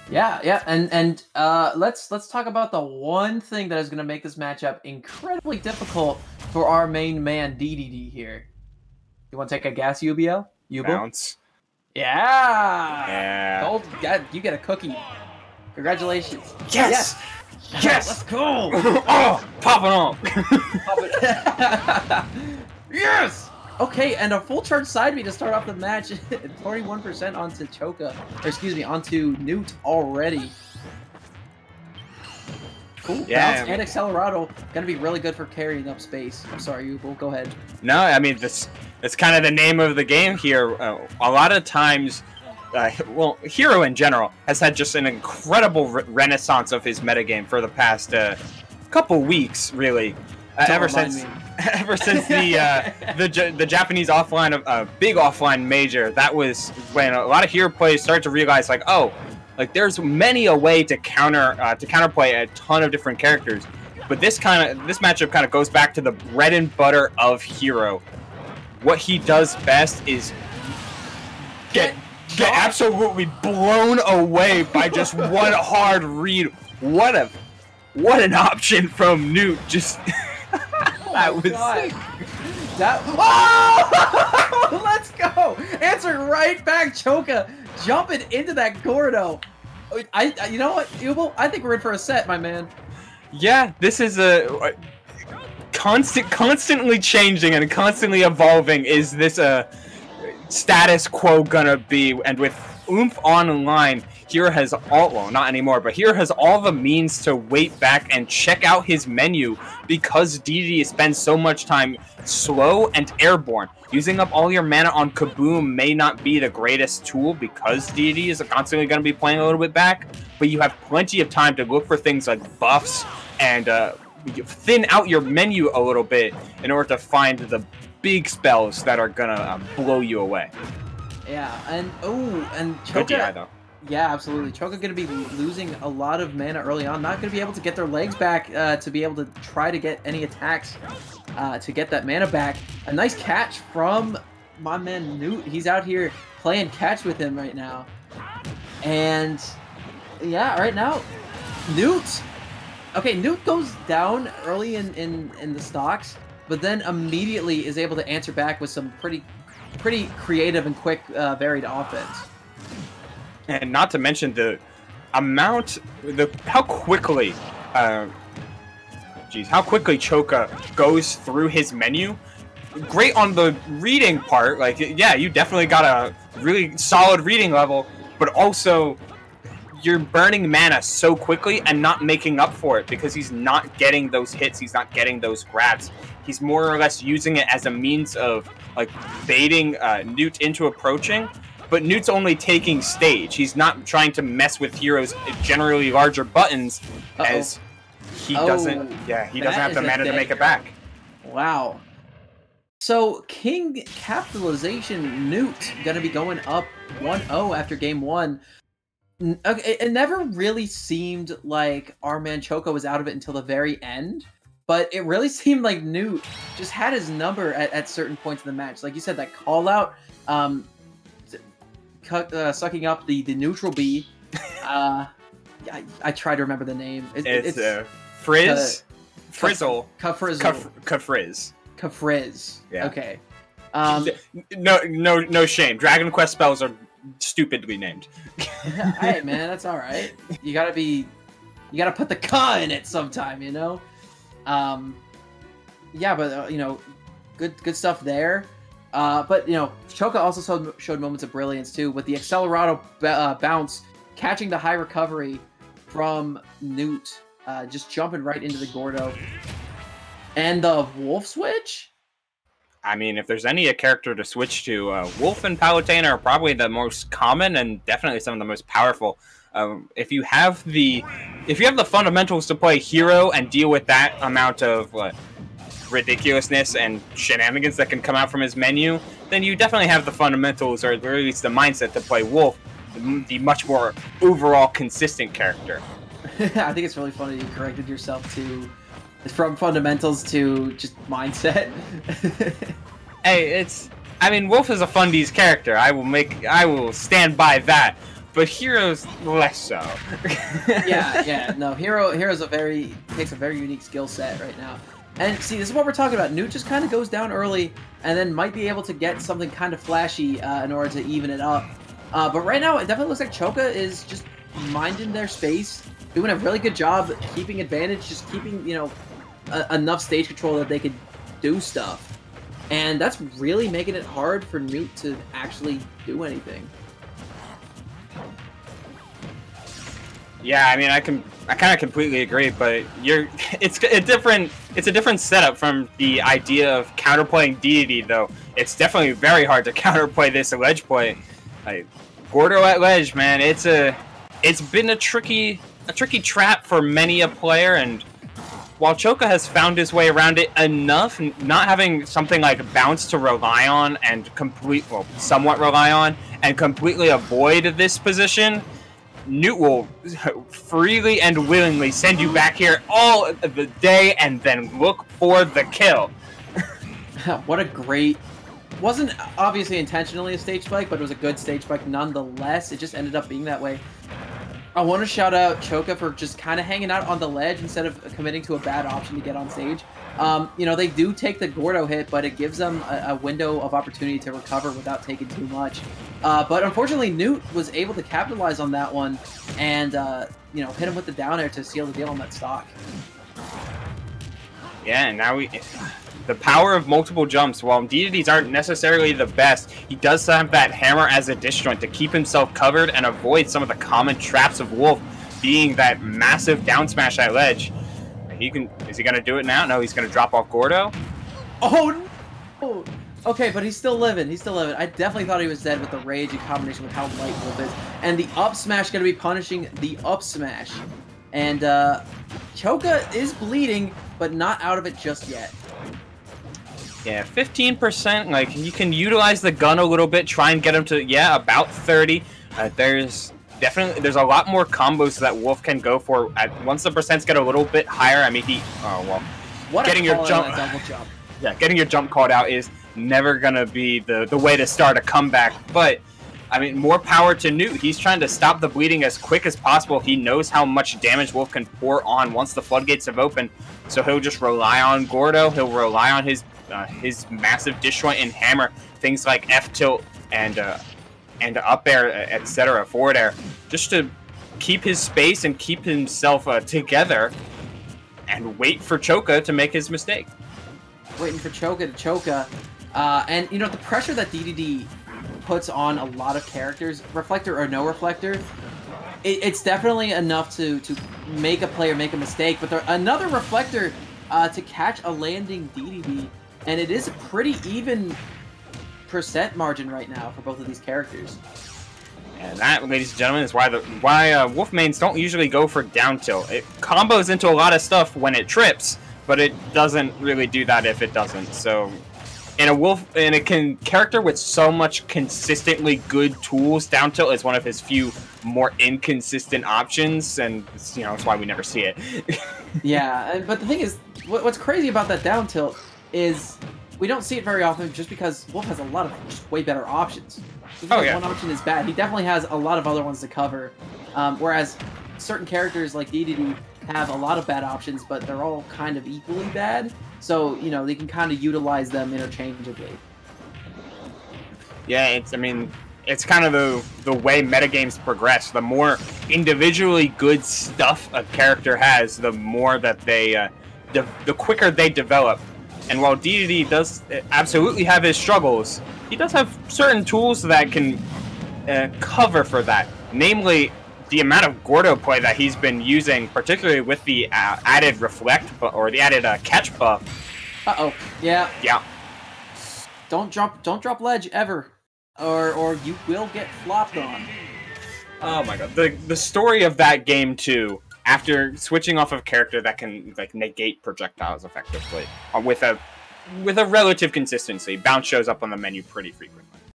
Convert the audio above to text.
Yeah, and let's talk about the one thing that is going to make this matchup incredibly difficult for our main man Dedede here. You want to take a guess, UBL? Ubel? Bounce. Yeah. Yeah. Gold. You get a cookie. Congratulations. Yes. Yes. Let's go. Oh, popping off. Yes. Okay, and a full charge side B to start off the match. 41% onto choka, or excuse me, onto Noot already. Cool. Yeah, Bounce and Accelerado gonna be really good for carrying up space. I'm sorry, Ubel. Go ahead. No, I mean that's kind of the name of the game here. A lot of times, well, Hero in general has had just an incredible renaissance of his metagame for the past couple weeks, really. Ever since the Japanese offline big offline major, that was when a lot of hero players started to realize, like, oh, like there's many a way to counterplay a ton of different characters. But this matchup kind of goes back to the bread and butter of Hero. What he does best is get absolutely blown away by just one hard read. What an option from Noot. Just that was sick. Oh! Let's go! Answer right back, Choka, jumping into that Gordo. You know what, Ubel? I think we're in for a set, my man. Yeah, this is a constantly changing and constantly evolving. Is this a status quo gonna be? And with Oomph online, Hero has not anymore, but Hero has all the means to wait back and check out his menu because Dedede spends so much time slow and airborne. Using up all your mana on Kaboom may not be the greatest tool because Dedede is constantly going to be playing a little bit back, but you have plenty of time to look for things like buffs and thin out your menu a little bit in order to find the big spells that are going to blow you away. Yeah, and Choka. Good DI, though. Yeah, absolutely. Choka going to be losing a lot of mana early on. Not going to be able to get their legs back to be able to try to get any attacks to get that mana back. A nice catch from my man Noot. He's out here playing catch with him right now. And yeah, right now, Noot. Okay, Noot goes down early in the stocks, but then immediately is able to answer back with some pretty creative and quick varied offense. And not to mention how quickly Choka goes through his menu. Great on the reading part, like, yeah, you definitely got a really solid reading level, but also you're burning mana so quickly and not making up for it because he's not getting those hits, he's not getting those grabs. He's more or less using it as a means of, like, baiting Noot into approaching. But Noot's only taking stage. He's not trying to mess with Hero's generally larger buttons, as he doesn't have the mana to make it back. Wow. So King Capitalization Noot gonna be going up 1-0 after game 1. Okay, it never really seemed like our man Choka was out of it until the very end, but it really seemed like Noot just had his number at certain points in the match. Like you said, that call out. Sucking up the neutral B. I try to remember the name. It's Frizz? Frizzle. Kafrizz. Kafrizz. Yeah. Okay. No shame. Dragon Quest spells are stupidly named. Hey man, that's all right. You gotta put the K in it sometime, you know. Yeah, but you know, good stuff there. But, you know, Choka also showed moments of brilliance, too, with the Accelerado bounce, catching the high recovery from Noot, just jumping right into the Gordo. And the Wolf switch? I mean, if there's any character to switch to, Wolf and Palutena are probably the most common and definitely some of the most powerful. If you have the fundamentals to play Hero and deal with that amount of ridiculousness and shenanigans that can come out from his menu, then you definitely have the fundamentals, or at least the mindset, to play Wolf, the much more overall consistent character. I think it's really funny you corrected yourself from fundamentals to just mindset. Hey, I mean, Wolf is a fundies character. I will stand by that. but Hero's less so. Yeah. No, Hero's takes a very unique skill set right now. And see, this is what we're talking about. Noot just kind of goes down early, and then might be able to get something kind of flashy in order to even it up. But right now, it definitely looks like Choka is just minding their space, doing a really good job keeping advantage, just keeping, you know, enough stage control that they could do stuff. And that's really making it hard for Noot to actually do anything. Yeah, I mean, I kind of completely agree, but it's a different setup from the idea of counterplaying Dedede, though. It's definitely very hard to counterplay this ledge play. Like, Gordo at ledge, man, it's been a tricky trap for many a player, and while Choka has found his way around it enough, not having something like bounce to rely on and somewhat rely on and completely avoid this position, Noot will freely and willingly send you back here all of the day and then look for the kill. What a great... Wasn't obviously intentionally a stage spike, but it was a good stage spike nonetheless. It just ended up being that way. I want to shout out Choka for just kind of hanging out on the ledge instead of committing to a bad option to get on stage. You know, they do take the Gordo hit, but it gives them a window of opportunity to recover without taking too much. But unfortunately, Noot was able to capitalize on that one and, you know, hit him with the down air to seal the deal on that stock. Yeah, and now the power of multiple jumps, while Dedede's aren't necessarily the best, he does have that hammer as a disjoint to keep himself covered and avoid some of the common traps of Wolf, being that massive down smash at ledge. Is he gonna do it now? No, he's gonna drop off Gordo. Oh no! Okay, but he's still living. He's still living. I definitely thought he was dead with the rage in combination with how light Wolf is. And the up smash gonna be punishing the up smash. And Choka is bleeding, but not out of it just yet. Yeah, 15%, like, you can utilize the gun a little bit, try and get him to, yeah, about 30. There's a lot more combos that Wolf can go for. Once the percents get a little bit higher, I mean, getting your jump, yeah, getting your jump called out is never gonna be the way to start a comeback. But I mean, more power to Noot. He's trying to stop the bleeding as quick as possible. He knows how much damage Wolf can pour on once the floodgates have opened, so he'll just rely on Gordo. He'll rely on his massive disjoint and hammer, things like F tilt and up air, etc., forward air, just to keep his space and keep himself together and wait for Choka to make his mistake. Waiting for Choka to Choka. And, you know, the pressure that Dedede puts on a lot of characters, reflector or no reflector, it's definitely enough to make a player make a mistake. But another reflector to catch a landing Dedede, and it is a pretty even percent margin right now for both of these characters. And that, ladies and gentlemen, is why Wolf mains don't usually go for down tilt. It combos into a lot of stuff when it trips, but it doesn't really do that if it doesn't. So, in a character with so much consistently good tools, down tilt is one of his few more inconsistent options, and you know, that's why we never see it. Yeah, but the thing is, what's crazy about that down tilt is we don't see it very often just because Wolf has a lot of just way better options. Just because one option is bad, he definitely has a lot of other ones to cover. Whereas certain characters like Dedede have a lot of bad options, but they're all kind of equally bad. So, you know, they can kind of utilize them interchangeably. Yeah, it's kind of the way metagames progress. The more individually good stuff a character has, the more that they, the quicker they develop. And while Dedede does absolutely have his struggles, he does have certain tools that can cover for that. Namely, the amount of Gordo play that he's been using, particularly with the added reflect or the added catch buff. Uh-oh. Yeah. Yeah. Don't drop ledge ever, or you will get flopped on. Oh my god. The story of that game too, after switching off of character that can like negate projectiles effectively with a relative consistency, bounce shows up on the menu pretty frequently.